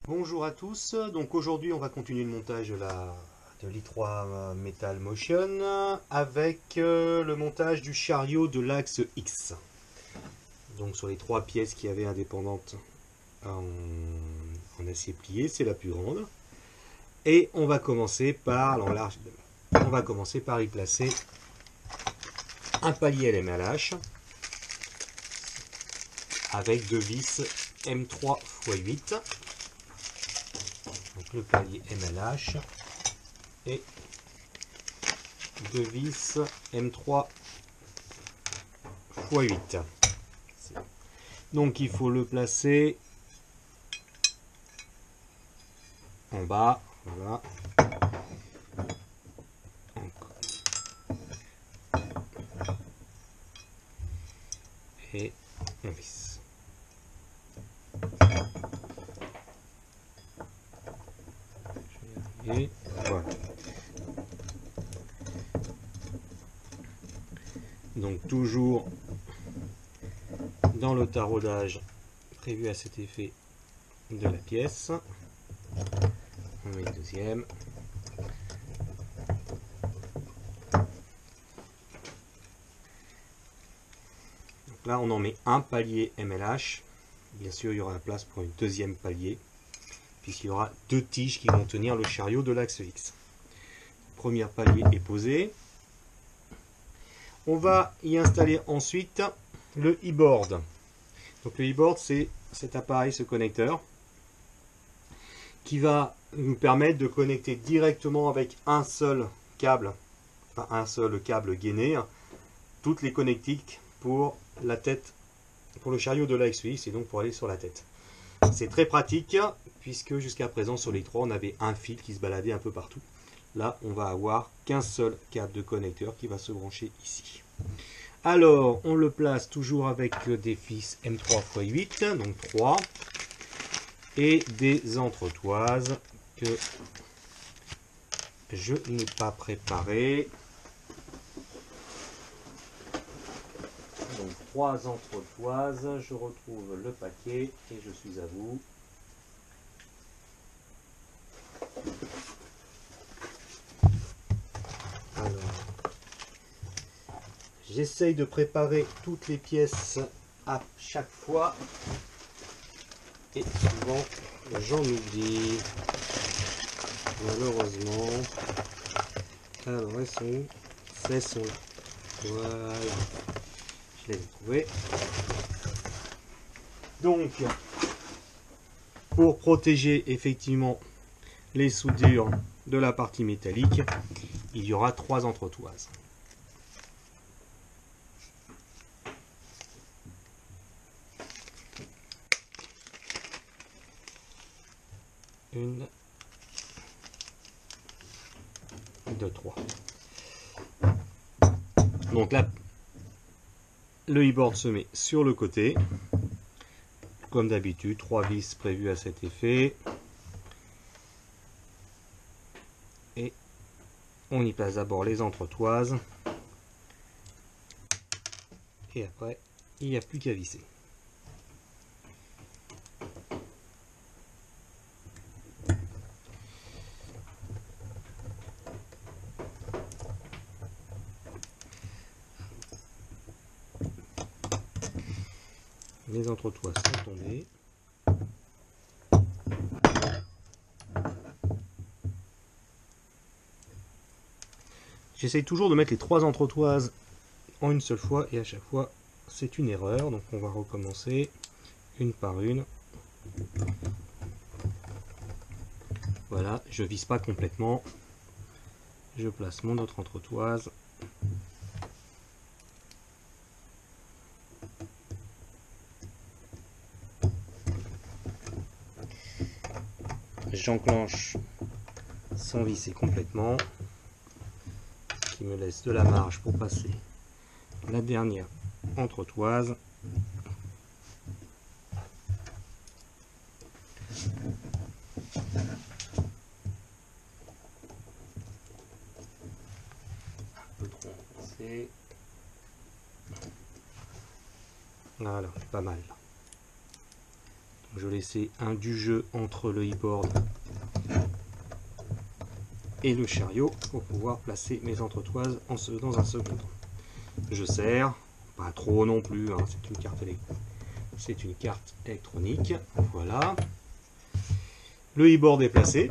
Bonjour à tous, donc aujourd'hui on va continuer le montage de l'i3 Metal Motion avec le montage du chariot de l'axe X. Donc sur les trois pièces qui avaient indépendantes en acier plié, c'est la plus grande. Et on va commencer par y placer un palier LMLH avec deux vis M3 x 8. Donc le palier MLH et deux vis M3 x 8. Donc il faut le placer en bas, voilà. Et on visse. Et voilà. Donc toujours dans le taraudage prévu à cet effet de la pièce. On met le deuxième. Donc là on en met un palier MLH. Bien sûr il y aura la place pour une deuxième palier, puisqu'il y aura deux tiges qui vont tenir le chariot de l'axe X. Le premier palier est posé. On va y installer ensuite le e-board. Donc le e-board, c'est cet appareil, ce connecteur, qui va nous permettre de connecter directement avec un seul câble, enfin un seul câble gainé, toutes les connectiques pour la tête, pour le chariot de l'axe X, et donc pour aller sur la tête. C'est très pratique, puisque jusqu'à présent sur les trois, on avait un fil qui se baladait un peu partout. Là, on va avoir qu'un seul câble de connecteur qui va se brancher ici. Alors, on le place toujours avec des vis M3 x 8, donc 3, et des entretoises que je n'ai pas préparées. Donc 3 entretoises, je retrouve le paquet et je suis à vous. J'essaye de préparer toutes les pièces à chaque fois et souvent j'en oublie, malheureusement. Alors elles sont où? Elles sont là. Voilà, je les ai trouvées. Donc pour protéger effectivement les soudures de la partie métallique, il y aura 3 entretoises. Une, deux, trois. Donc là, le e-board se met sur le côté. Comme d'habitude, 3 vis prévues à cet effet. Et on y place d'abord les entretoises. Et après, il n'y a plus qu'à visser. Les entretoises sont tombées. J'essaye toujours de mettre les 3 entretoises en une seule fois et à chaque fois c'est une erreur. Donc on va recommencer une par une. Voilà, je visse pas complètement. Je place mon autre entretoise. J'enclenche sans visser complètement, ce qui me laisse de la marge pour passer la dernière entretoise. Un peu trop enfoncé. Voilà, pas mal. Je laissais du jeu entre le e-board et le chariot pour pouvoir placer mes entretoises dans un second temps. Je serre, pas trop non plus, hein, c'est une carte électronique. Voilà. Le e-board est placé.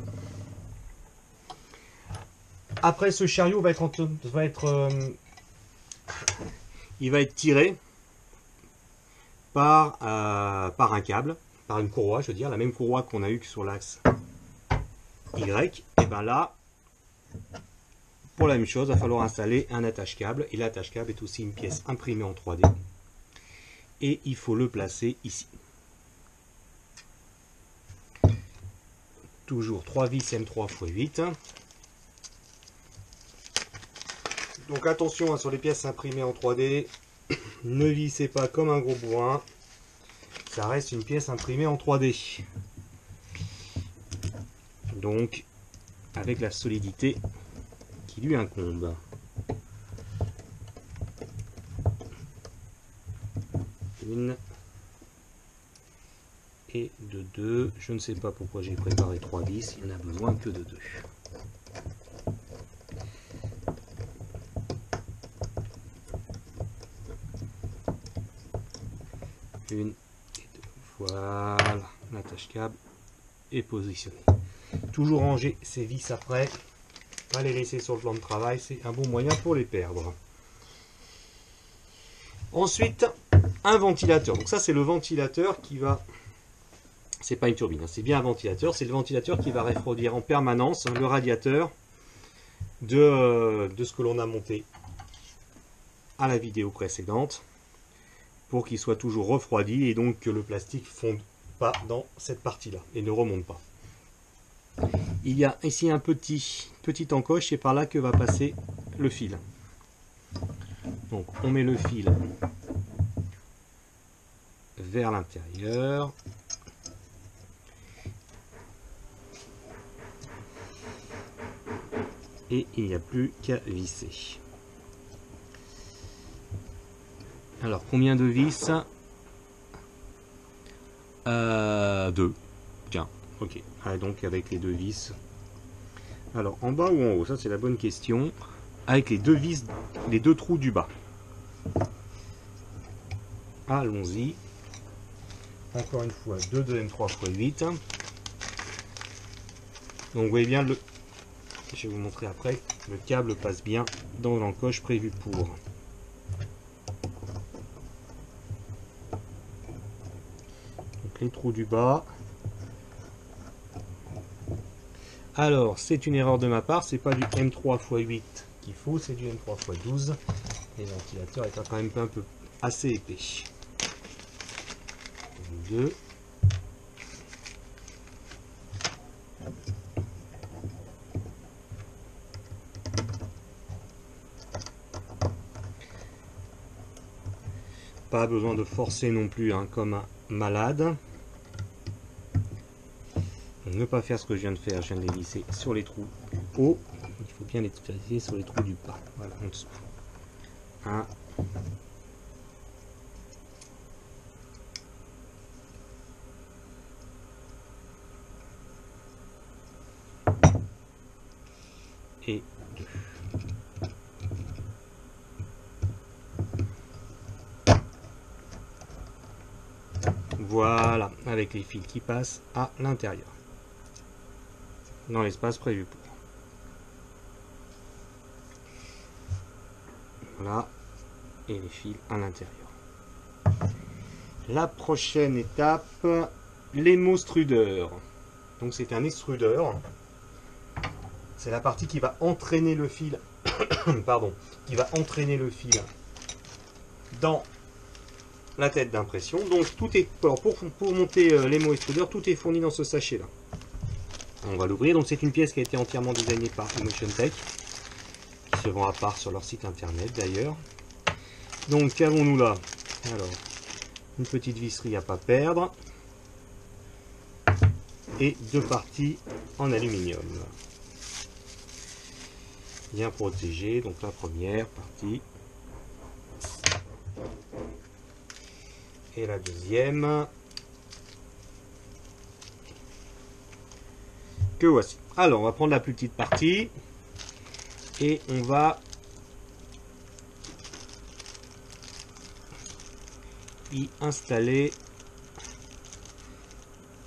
Après, ce chariot va être tiré par un câble, par une courroie, je veux dire, la même courroie qu'on a eu sur l'axe Y. Et bien là, pour la même chose, il va falloir installer un attache-câble. Et l'attache-câble est aussi une pièce imprimée en 3D. Et il faut le placer ici. Toujours 3 vis M3 x 8. Donc attention sur les pièces imprimées en 3D. Ne vissez pas comme un gros bourrin. Ça reste une pièce imprimée en 3D. Donc, avec la solidité qui lui incombe. Une et de deux. Je ne sais pas pourquoi j'ai préparé 3 vis. Il n'y en a besoin que de 2. Une et deux. Voilà, l'attache-câble est positionnée. Toujours ranger ces vis après. Pas les laisser sur le plan de travail, c'est un bon moyen pour les perdre. Ensuite, un ventilateur. Donc ça, c'est le ventilateur qui va... C'est pas une turbine, hein, c'est bien un ventilateur. C'est le ventilateur qui va refroidir en permanence le radiateur de ce que l'on a monté à la vidéo précédente, pour qu'il soit toujours refroidi et donc que le plastique ne fonde pas dans cette partie-là et ne remonte pas. Il y a ici un petit encoche, et par là que va passer le fil. Donc on met le fil vers l'intérieur. Et il n'y a plus qu'à visser. Alors combien de vis? 2. Tiens, ok. Ah, donc avec les 2 vis. Alors en bas ou en haut? Ça c'est la bonne question. Avec les 2 vis, les 2 trous du bas. Allons-y. Encore une fois, 2 de M3 x 8. Donc vous voyez bien, je vais vous montrer après, le câble passe bien dans l'encoche prévue pour. Donc les trous du bas. Alors, c'est une erreur de ma part, c'est pas du M3 x 8 qu'il faut, c'est du M3 x 12. Et le ventilateur est quand même un peu assez épais. 2. Pas besoin de forcer non plus, hein, comme un malade. Ne pas faire ce que je viens de faire, je viens de les visser sur les trous du haut. Il faut bien les visser sur les trous du bas. Voilà, en dessous. 1. Et 2. Voilà, avec les fils qui passent à l'intérieur, dans l'espace prévu pour. Voilà, et les fils à l'intérieur. La prochaine étape, l'hémostrudeur. Donc c'est un extrudeur. C'est la partie qui va entraîner le fil, pardon, qui va entraîner le fil dans la tête d'impression. Donc tout est pour monter l'hémo-extrudeur, tout est fourni dans ce sachet là. On va l'ouvrir. Donc c'est une pièce qui a été entièrement designée par Emotion Tech, qui se vend à part sur leur site internet d'ailleurs. Donc qu'avons-nous là? Alors, une petite visserie à pas perdre et 2 parties en aluminium bien protégées. Donc la première partie et la deuxième. que voici. Alors, on va prendre la plus petite partie et on va y installer.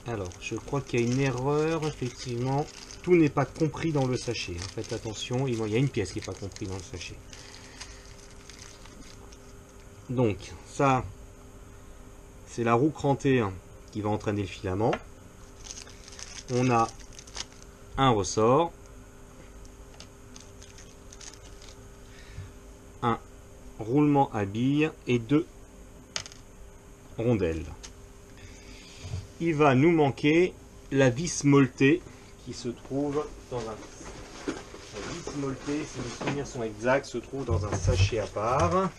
Alors, je crois qu'il y a une erreur, effectivement. Tout n'est pas compris dans le sachet. Faites attention, il y a une pièce qui n'est pas comprise dans le sachet. Donc, ça, c'est la roue crantée qui va entraîner le filament. On a un ressort, un roulement à billes et 2 rondelles. Il va nous manquer la vis molletée qui se trouve dans un... La vis molletée, si mes souvenirs sont exacts, se trouve dans un sachet à part.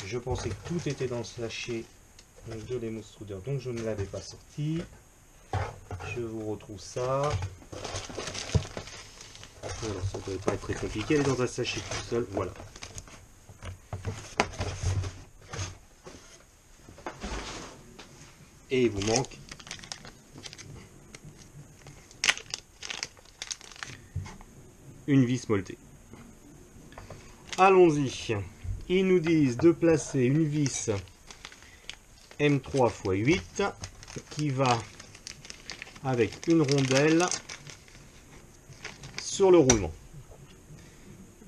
Je pensais que tout était dans le sachet de l'Hemostruder, donc je ne l'avais pas sorti. Je vous retrouve ça. Voilà, ça ne devrait pas être très compliqué, elle est dans un sachet tout seul, voilà. Et il vous manque une vis molletée. Allons-y. Ils nous disent de placer une vis M3 x 8 qui va avec une rondelle sur le roulement.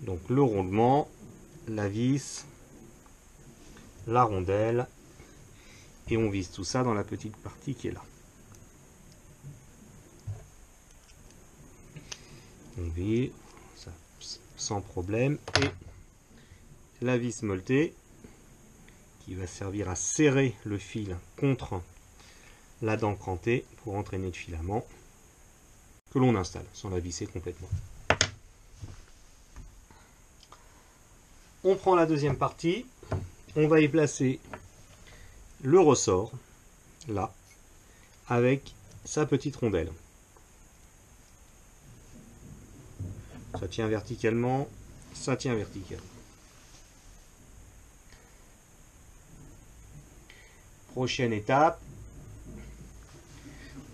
Donc le roulement, la vis, la rondelle, et on vise tout ça dans la petite partie qui est là. On vise ça sans problème, et la vis molletée qui va servir à serrer le fil contre la dent crantée pour entraîner le filament que l'on installe sans la visser complètement. On prend la deuxième partie, on va y placer le ressort là avec sa petite rondelle. Ça tient verticalement, ça tient verticalement. Prochaine étape,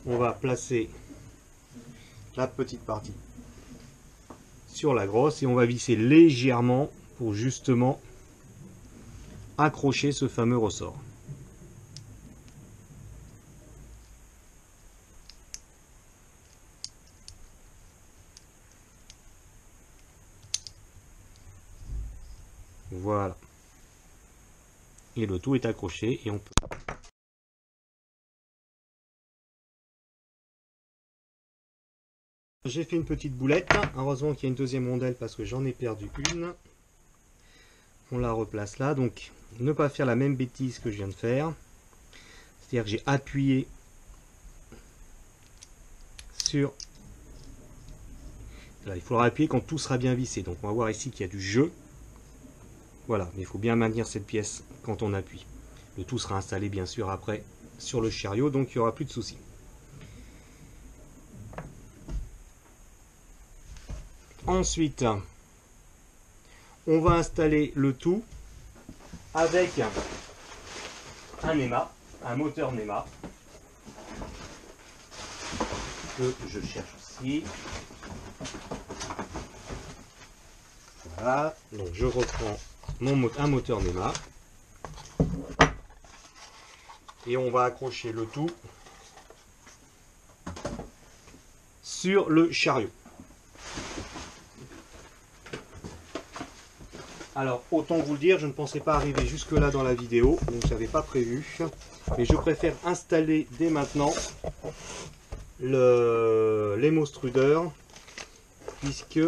on va placer la petite partie sur la grosse et on va visser légèrement pour justement accrocher ce fameux ressort. Voilà. Et le tout est accroché et on peut... J'ai fait une petite boulette. Heureusement qu'il y a une deuxième rondelle parce que j'en ai perdu une. On la replace là. Donc, ne pas faire la même bêtise que je viens de faire. C'est-à-dire que j'ai appuyé sur... Là, il faudra appuyer quand tout sera bien vissé. Donc, on va voir ici qu'il y a du jeu. Voilà, mais il faut bien maintenir cette pièce quand on appuie. Le tout sera installé bien sûr après sur le chariot, donc il n'y aura plus de soucis. Ensuite, on va installer le tout avec un NEMA, un moteur NEMA, que je cherche aussi. Voilà, donc je reprends un moteur NEMA et on va accrocher le tout sur le chariot. Alors autant vous le dire, je ne pensais pas arriver jusque là dans la vidéo, donc je n'avais pas prévu, mais je préfère installer dès maintenant l'Hemostruder puisque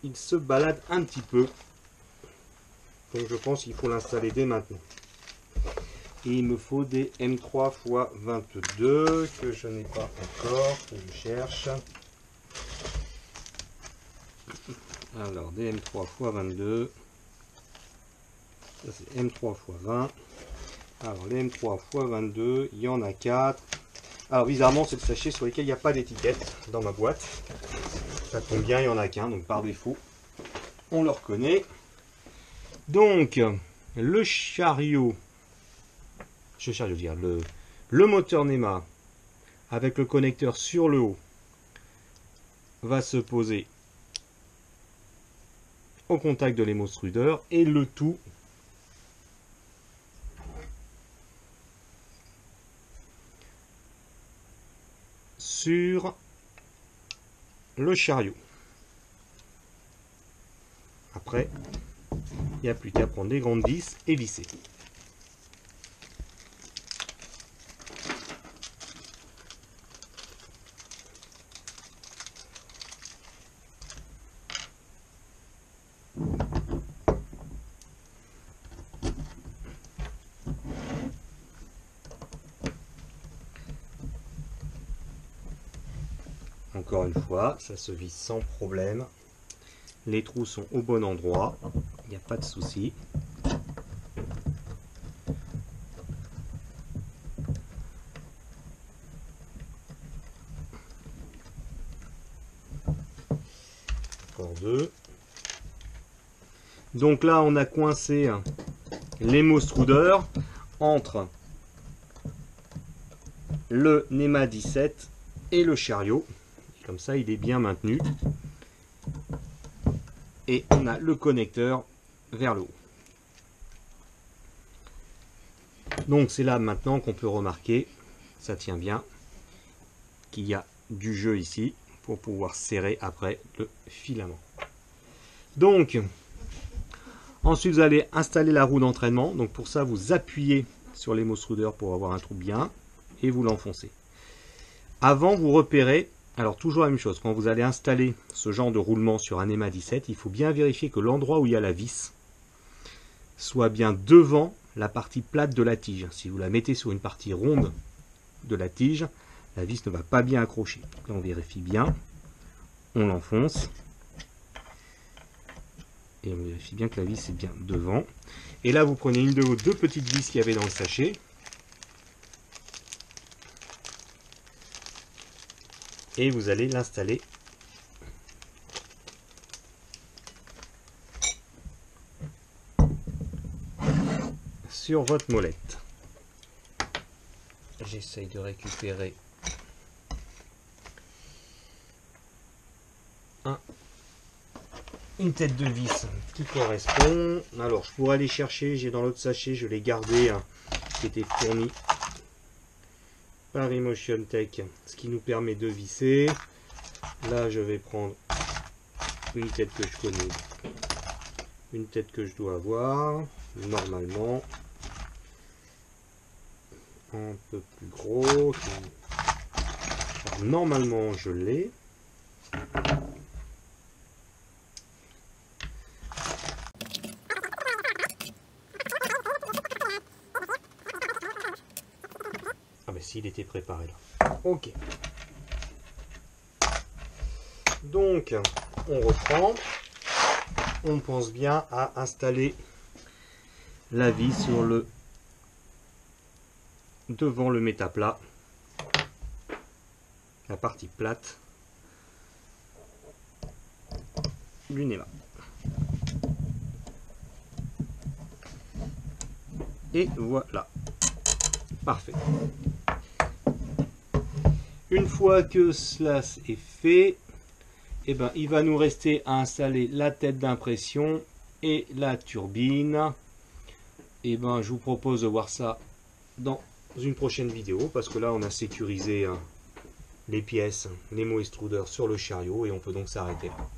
il se balade un petit peu. Donc je pense qu'il faut l'installer dès maintenant. Et il me faut des M3 x 22 que je n'ai pas encore, que je cherche. Alors des M3 x 22. Ça c'est M3 x 20. Alors les M3 x 22, il y en a 4. Alors bizarrement c'est le sachet sur lequel il n'y a pas d'étiquette dans ma boîte. Ça tombe bien, il n'y en a qu'un, donc par défaut, on le reconnaît. Donc, le chariot, le moteur NEMA avec le connecteur sur le haut va se poser au contact de l'hémostrudeur et le tout sur le chariot. Après, il n'y a plus qu'à prendre des grandes vis et visser. Encore une fois, ça se visse sans problème. Les trous sont au bon endroit, il n'y a pas de souci. Encore deux. Donc là, on a coincé l'hémostrudeur entre le NEMA 17 et le chariot. Comme ça, il est bien maintenu. Et on a le connecteur vers le haut. Donc c'est là maintenant qu'on peut remarquer, ça tient bien, qu'il y a du jeu ici pour pouvoir serrer après le filament. Donc, ensuite vous allez installer la roue d'entraînement. Donc pour ça, vous appuyez sur l'hémostrudeur pour avoir un trou bien et vous l'enfoncez. Avant, vous repérez. Alors toujours la même chose, quand vous allez installer ce genre de roulement sur un NEMA 17, il faut bien vérifier que l'endroit où il y a la vis soit bien devant la partie plate de la tige. Si vous la mettez sur une partie ronde de la tige, la vis ne va pas bien accrocher. Là on vérifie bien, on l'enfonce, et on vérifie bien que la vis est bien devant. Et là vous prenez une de vos deux petites vis qu'il y avait dans le sachet, et vous allez l'installer sur votre molette. J'essaye de récupérer une tête de vis qui correspond. Alors je pourrais aller chercher, j'ai dans l'autre sachet, je l'ai gardé, qui était fourni par Emotion Tech, ce qui nous permet de visser. Là je vais prendre une tête que je connais, une tête que je dois avoir normalement, un peu plus gros. Alors, normalement je l'ai. S'il était préparé là. Ok. Donc, on reprend. On pense bien à installer la vis sur le devant le métaplat, la partie plate du NEMA. Et voilà. Parfait. Une fois que cela est fait, eh ben, il va nous rester à installer la tête d'impression et la turbine. Et ben, je vous propose de voir ça dans une prochaine vidéo, parce que là on a sécurisé les pièces, l'hémo extrudeur sur le chariot, et on peut donc s'arrêter là.